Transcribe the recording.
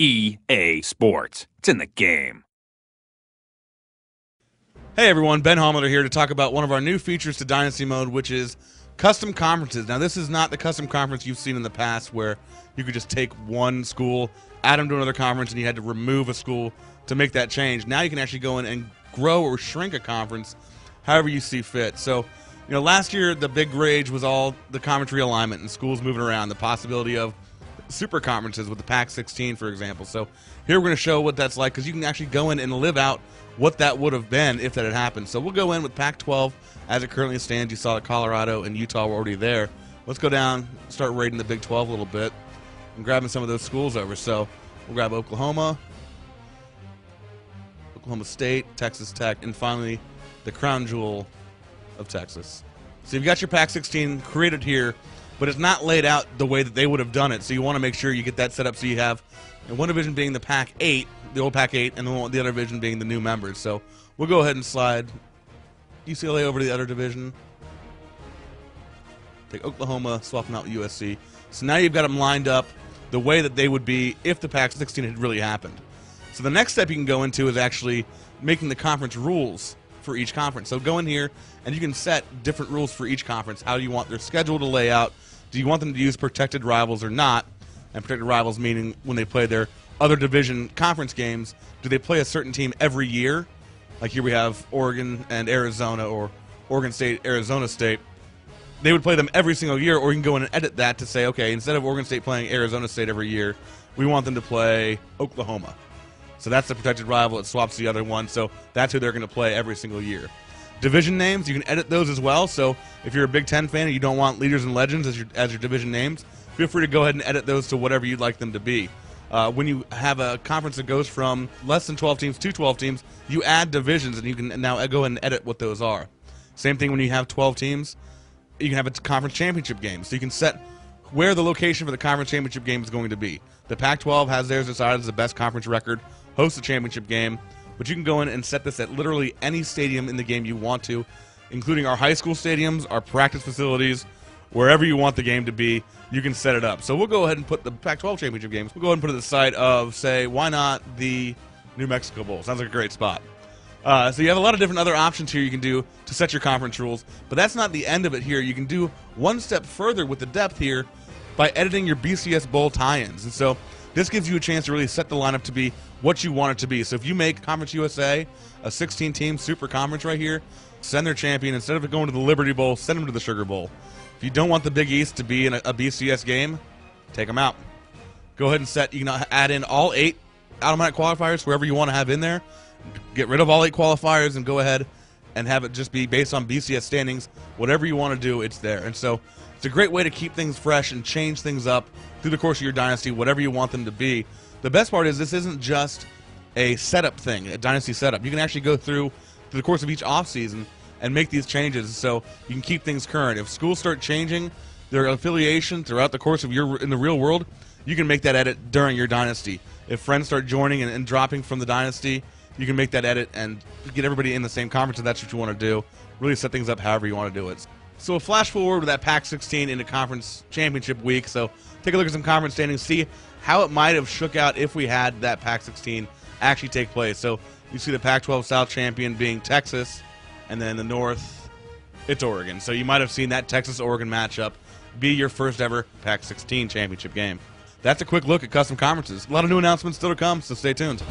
EA Sports. It's in the game. Hey everyone, Ben Homeler here to talk about one of our new features to Dynasty Mode, which is custom conferences. Now this is not the custom conference you've seen in the past where you could just take one school, add them to another conference, and you had to remove a school to make that change. Now you can actually go in and grow or shrink a conference however you see fit. So, last year the big rage was all the conference realignment and schools moving around, the possibility of super conferences with the Pac-16, for example. So here we're going to show what that's like, because you can actually go in and live out what that would have been if that had happened. So we'll go in with Pac-12 as it currently stands. You saw that Colorado and Utah were already there. Let's go down, start rating the Big 12 a little bit, and grabbing some of those schools over. So we'll grab Oklahoma, Oklahoma State, Texas Tech, and finally the crown jewel of Texas. So you've got your Pac-16 created here, but it's not laid out the way that they would have done it. So you want to make sure you get that set up so you have one division being the Pac-8, the old Pac-8, and the other division being the new members. So we'll go ahead and slide UCLA over to the other division. Take Oklahoma, swap them out with USC. So now you've got them lined up the way that they would be if the Pac-16 had really happened. So the next step you can go into is actually making the conference rules for each conference. So go in here and you can set different rules for each conference. How do you want their schedule to lay out? Do you want them to use protected rivals or not? And protected rivals meaning when they play their other division conference games, do they play a certain team every year? Like here we have Oregon and Arizona, or Oregon State, Arizona State. They would play them every single year, or you can go in and edit that to say, okay, instead of Oregon State playing Arizona State every year, we want them to play Oklahoma. So that's the protected rival. It swaps the other one, so that's who they're going to play every single year. Division names, you can edit those as well. So if you're a Big Ten fan and you don't want leaders and legends as your division names, feel free to go ahead and edit those to whatever you'd like them to be. When you have a conference that goes from less than 12 teams to 12 teams, you add divisions, and you can now go ahead and edit what those are. Same thing when you have 12 teams, you can have a conference championship game. So you can set where the location for the conference championship game is going to be. The Pac-12 has theirs decided as the best conference record, hosts a championship game, but you can go in and set this at literally any stadium in the game you want to, including our high school stadiums, our practice facilities, wherever you want the game to be, you can set it up. So we'll go ahead and put the Pac-12 championship games, we'll go ahead and put it at the side of, say, why not the New Mexico Bowl? Sounds like a great spot. So you have a lot of different other options here you can do to set your conference rules, but that's not the end of it here. You can do one step further with the depth here by editing your BCS Bowl tie-ins. And so this gives you a chance to really set the lineup to be what you want it to be. So if you make Conference USA a 16-team super conference right here, send their champion, instead of going to the Liberty Bowl, send them to the Sugar Bowl. If you don't want the Big East to be in a BCS game, take them out. Go ahead and set, you can add in all 8 automatic qualifiers, wherever you want to have in there. Get rid of all 8 qualifiers and go ahead and have it just be based on BCS standings. Whatever you want to do, it's there. And so it's a great way to keep things fresh and change things up through the course of your dynasty, whatever you want them to be. The best part is this isn't just a setup thing, a dynasty setup. You can actually go through the course of each offseason and make these changes so you can keep things current. If schools start changing their affiliation throughout the course of in the real world, you can make that edit during your dynasty. If friends start joining and dropping from the dynasty, you can make that edit and get everybody in the same conference if that's what you want to do. Really set things up however you want to do it. So we'll flash forward with that Pac-16 into conference championship week. So take a look at some conference standings, see how it might have shook out if we had that Pac-16 actually take place. So you see the Pac-12 South champion being Texas, and then the North, it's Oregon. So you might have seen that Texas-Oregon matchup be your first ever Pac-16 championship game. That's a quick look at custom conferences. A lot of new announcements still to come, so stay tuned.